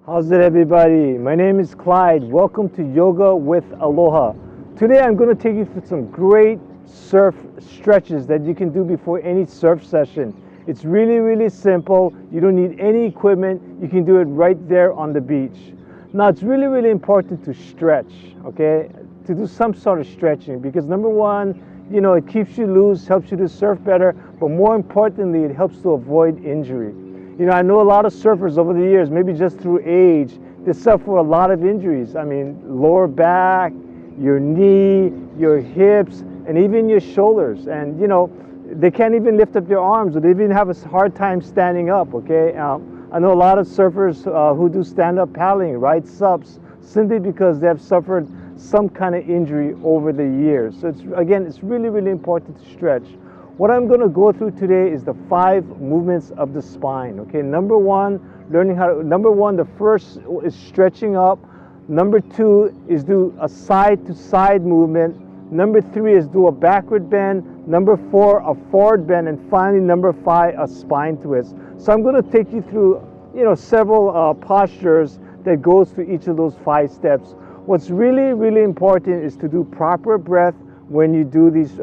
How's it, everybody? My name is Clyde. Welcome to Yoga with Aloha. Today I'm going to take you through some great surf stretches that you can do before any surf session. It's really simple. You don't need any equipment. You can do it right there on the beach. Now it's really important to stretch, okay? To do some sort of stretching, because number one, it keeps you loose, helps you to surf better, but more importantly, it helps to avoid injury. I know a lot of surfers over the years, maybe just through age, they suffer a lot of injuries. I mean, lower back, your knee, your hips, and even your shoulders. And, they can't even lift up their arms, or they even have a hard time standing up, okay? I know a lot of surfers who do stand-up paddling, ride subs, simply because they have suffered some kind of injury over the years. So it's really important to stretch. What I'm going to go through today is the 5 movements of the spine. Okay, number one, the first is stretching up. Number 2 is do a side-to-side movement. Number 3 is do a backward bend. Number 4, a forward bend, and finally number 5, a spine twist. So I'm going to take you through, several postures that goes through each of those 5 steps. What's really important is to do proper breath when you do these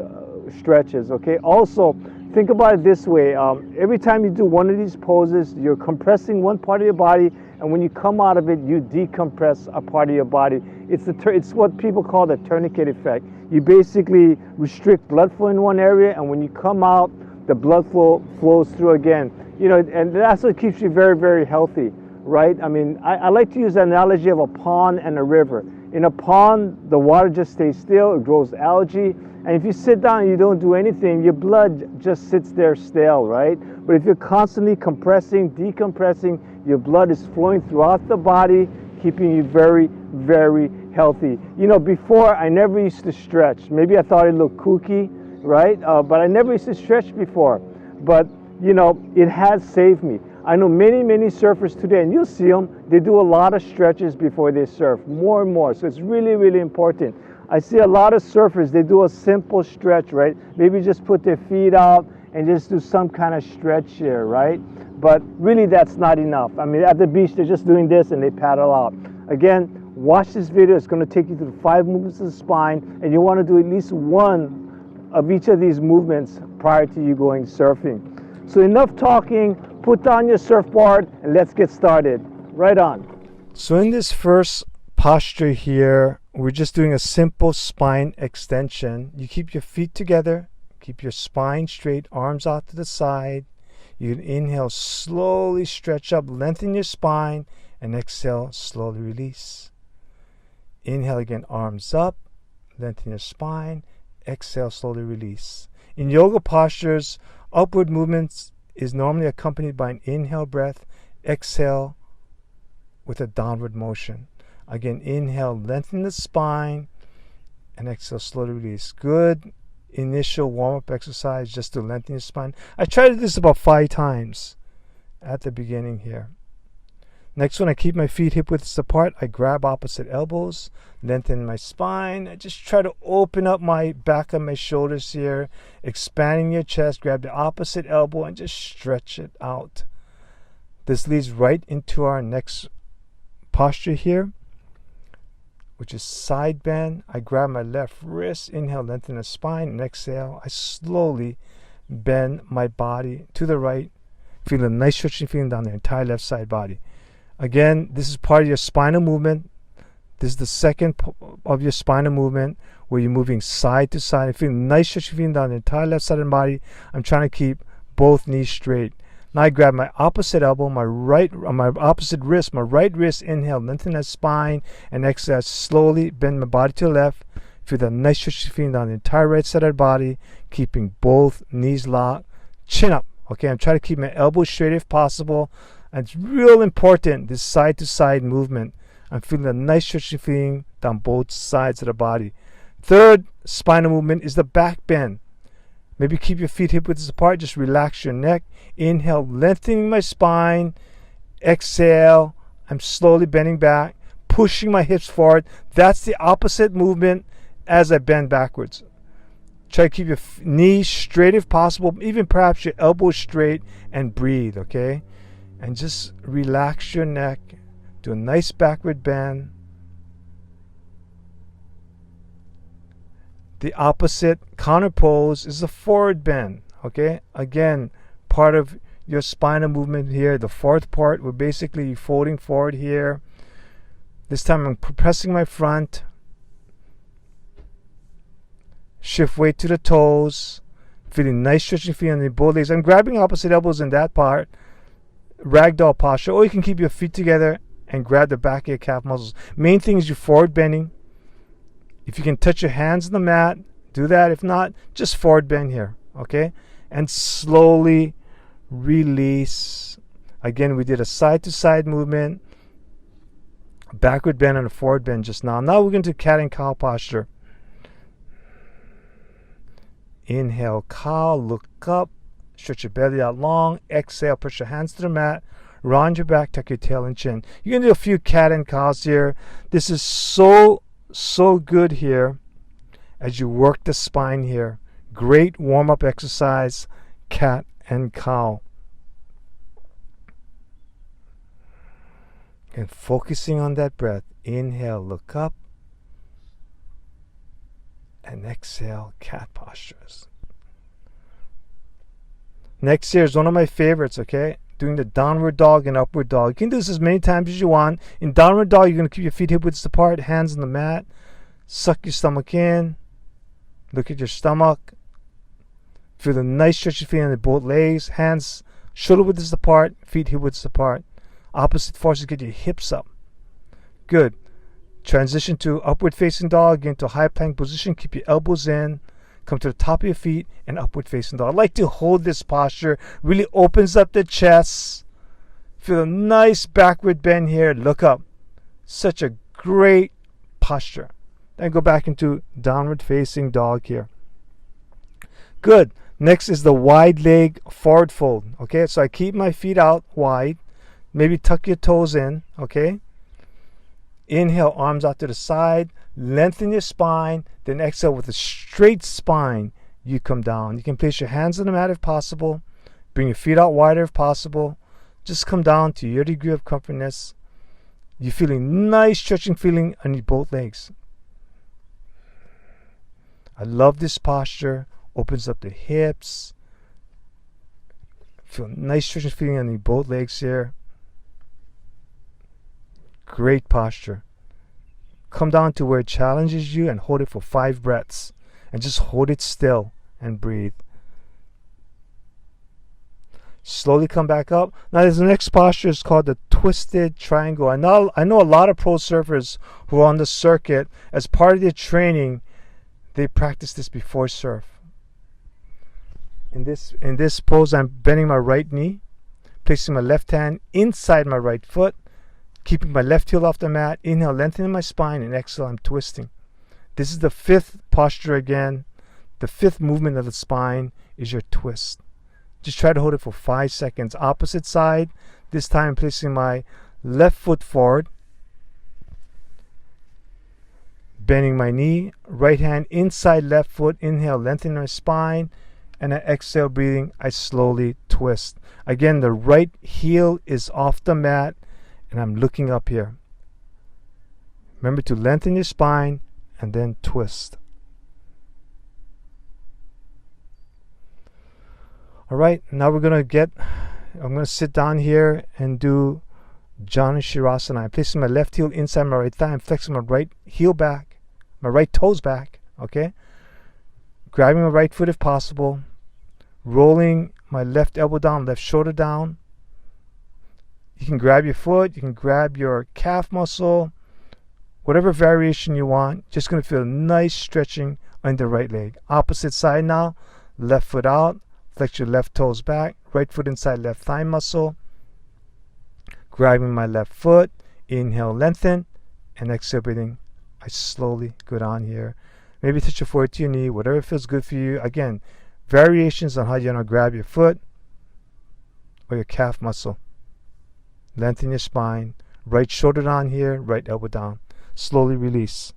stretches, okay? Also, think about it this way. Every time you do one of these poses, you're compressing one part of your body, and when you come out of it, you decompress a part of your body. It's what people call the tourniquet effect. You basically restrict blood flow in one area, and when you come out, the blood flow flows through again. And that's what keeps you very healthy, right? I mean, I like to use the analogy of a pond and a river. In a pond, the water just stays still, it grows algae. And if you sit down and you don't do anything, your blood just sits there stale, right? But if you're constantly compressing, decompressing, your blood is flowing throughout the body, keeping you very healthy. Before, I never used to stretch. Maybe I thought it looked kooky, right? But I never used to stretch before. But, it has saved me. I know many surfers today, and you'll see them, they do a lot of stretches before they surf, more and more. So it's really important. I see a lot of surfers, they do a simple stretch, right? Maybe just put their feet out and just do some kind of stretch here, right? But really that's not enough. I mean, at the beach, they're just doing this and they paddle out. Again, watch this video. It's going to take you through the 5 movements of the spine, and you want to do at least one of each of these movements prior to you going surfing. So enough talking, put down your surfboard, and let's get started. Right on. So in this first posture here, we're just doing a simple spine extension. You keep your feet together, keep your spine straight, arms out to the side. You can inhale, slowly stretch up, lengthen your spine, and exhale, slowly release. Inhale again, arms up, lengthen your spine, exhale, slowly release. In yoga postures, upward movements is normally accompanied by an inhale breath, exhale with a downward motion. Again, inhale, lengthen the spine, and exhale, slowly release. Good initial warm-up exercise just to lengthen your spine. I try to do this about 5 times at the beginning here. Next one, I keep my feet hip widths apart. I grab opposite elbows, lengthen my spine. I just try to open up my back of my shoulders here, expanding your chest. Grab the opposite elbow and just stretch it out. This leads right into our next posture here, which is side bend. I grab my left wrist, inhale, lengthen the spine, and exhale, I slowly bend my body to the right. Feel a nice stretching feeling down the entire left side body. Again, this is part of your spinal movement. This is the second of your spinal movement where you're moving side to side. I feel nice stretching feeling down the entire left side of the body. I'm trying to keep both knees straight. Now I grab my opposite elbow, my opposite wrist, my right wrist, inhale, lengthen that spine, and exhale, slowly bend my body to the left. Feel that nice stretching feeling down the entire right side of the body, keeping both knees locked, chin up. Okay, I'm trying to keep my elbows straight if possible. And it's real important, this side to side movement. I'm feeling a nice stretching feeling down both sides of the body. Third spinal movement is the back bend. Maybe keep your feet hip widths apart. Just relax your neck. Inhale, lengthening my spine. Exhale, I'm slowly bending back, pushing my hips forward. That's the opposite movement as I bend backwards. Try to keep your knees straight if possible, even perhaps your elbows straight, and breathe, okay? And just relax your neck. Do a nice backward bend. The opposite counter pose is a forward bend. Okay, again, part of your spinal movement here. The fourth part, we're basically folding forward here. This time I'm pressing my front. Shift weight to the toes. Feeling nice stretching feet on the both legs. I'm grabbing opposite elbows in that part. Ragdoll posture. Or you can keep your feet together and grab the back of your calf muscles. Main thing is your forward bending. If you can touch your hands on the mat, do that. If not, just forward bend here. Okay? And slowly release. Again, we did a side-to-side movement. Backward bend and a forward bend just now. Now we're going to cat and cow posture. Inhale, cow, look up, stretch your belly out long. Exhale, push your hands to the mat, round your back, tuck your tail and chin. You're going to do a few cat and cows here. This is so good here as you work the spine here. Great warm-up exercise, cat and cow. And focusing on that breath. Inhale, look up. And exhale, cat postures. Next here is one of my favorites, okay? Doing the downward dog and upward dog. You can do this as many times as you want. In downward dog, you're going to keep your feet hip widths apart, hands on the mat. Suck your stomach in. Look at your stomach. Feel the nice stretchy feeling in both legs. Hands shoulder widths apart, feet hip widths apart. Opposite forces, get your hips up. Good. Transition to upward facing dog, get into a high plank position, keep your elbows in, come to the top of your feet and upward facing dog. I like to hold this posture, really opens up the chest. Feel a nice backward bend here, look up. Such a great posture. Then go back into downward facing dog here. Good. Next is the wide leg forward fold. Okay, so I keep my feet out wide. Maybe tuck your toes in, okay? Inhale, arms out to the side, lengthen your spine, then exhale with a straight spine, you come down. You can place your hands on the mat if possible, bring your feet out wider if possible, just come down to your degree of comfortness. You're feeling nice stretching feeling on both legs. I love this posture, opens up the hips, feel nice stretching feeling on both legs here. Great posture. Come down to where it challenges you and hold it for 5 breaths. And just hold it still and breathe. Slowly come back up. Now the next posture is called the twisted triangle. I know a lot of pro surfers who are on the circuit, as part of their training, they practice this before surf. In this pose, I'm bending my right knee, placing my left hand inside my right foot, keeping my left heel off the mat. Inhale, lengthening my spine, and exhale, I'm twisting. This is the 5th posture again. The 5th movement of the spine is your twist. Just try to hold it for 5 seconds. Opposite side. This time I'm placing my left foot forward, bending my knee, right hand inside left foot. Inhale, lengthening my spine, and I exhale, breathing. I slowly twist. Again, the right heel is off the mat, and I'm looking up here. Remember to lengthen your spine and then twist. All right, now I'm going to sit down here and do Janu Shirasana. I'm placing my left heel inside my right thigh. I'm flexing my right heel back, my right toes back, okay? Grabbing my right foot if possible. Rolling my left elbow down, left shoulder down. You can grab your foot, you can grab your calf muscle, whatever variation you want. Just going to feel nice stretching on the right leg. Opposite side now, left foot out, flex your left toes back, right foot inside left thigh muscle. Grabbing my left foot, inhale, lengthen, and exhale, breathing. I slowly go down here. Maybe touch your forehead to your knee, whatever feels good for you. Again, variations on how you're going to grab your foot or your calf muscle. Lengthen your spine. Right shoulder down here, right elbow down. Slowly release.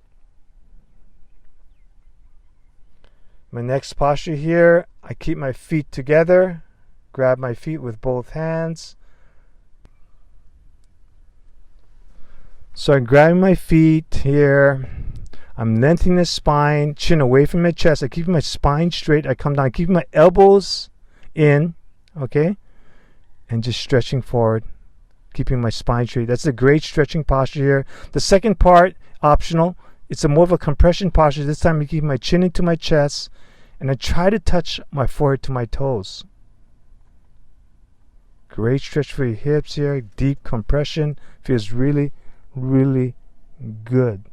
My next posture here, I keep my feet together. Grab my feet with both hands. So I'm grabbing my feet here. I'm lengthening the spine, chin away from my chest. I keep my spine straight. I come down, keep my elbows in, okay? And just stretching forward, keeping my spine straight. That's a great stretching posture here. The second part, optional. It's a more of a compression posture. This time I keep my chin into my chest, and I try to touch my forehead to my toes. Great stretch for your hips here. Deep compression. Feels really, really good.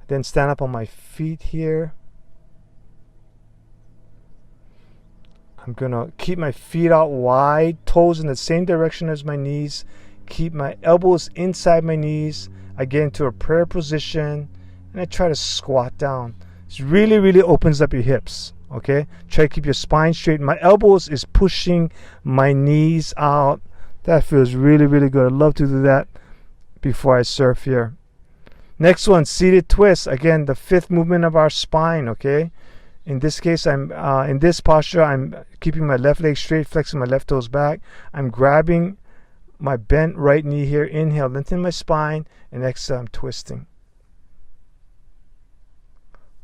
Then stand up on my feet here. I'm gonna keep my feet out wide, toes in the same direction as my knees. Keep my elbows inside my knees. I get into a prayer position and I try to squat down. This really, really opens up your hips. Okay? Try to keep your spine straight. My elbows is pushing my knees out. That feels really, really good. I love to do that before I surf here. Next one, seated twist. Again, the fifth movement of our spine, okay? In this case, in this posture, I'm keeping my left leg straight, flexing my left toes back. I'm grabbing my bent right knee here. Inhale, lengthen my spine, and exhale, I'm twisting.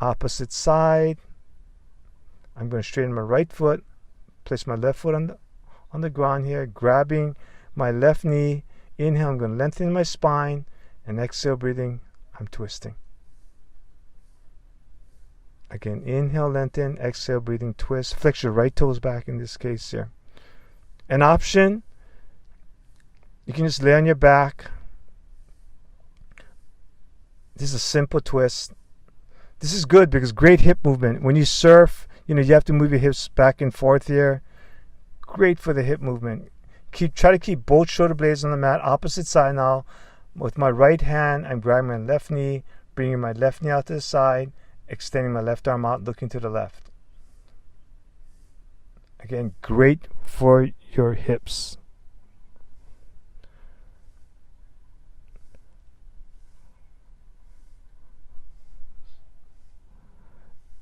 Opposite side. I'm going to straighten my right foot, place my left foot on the ground here, grabbing my left knee. Inhale, I'm going to lengthen my spine, and exhale, breathing. I'm twisting. Again, inhale, lengthen, exhale, breathing, twist. Flex your right toes back in this case here. An option, you can just lay on your back. This is a simple twist. This is good because great hip movement. When you surf, you have to move your hips back and forth here. Great for the hip movement. Try to keep both shoulder blades on the mat. Opposite side now. With my right hand, I'm grabbing my left knee, bringing my left knee out to the side, extending my left arm out, looking to the left. Again, great for your hips.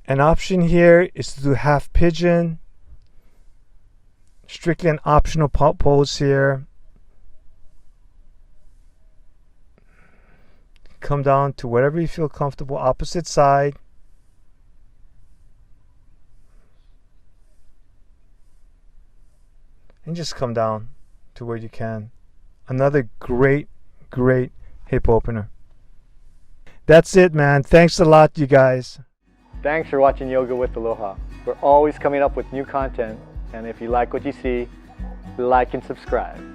An option here is to do half pigeon. Strictly an optional pose here. Come down to whatever you feel comfortable. Opposite side. And just come down to where you can. Another great, great hip opener. That's it, man. Thanks a lot, you guys. Thanks for watching Yoga with Aloha. We're always coming up with new content, and if you like what you see, like and subscribe.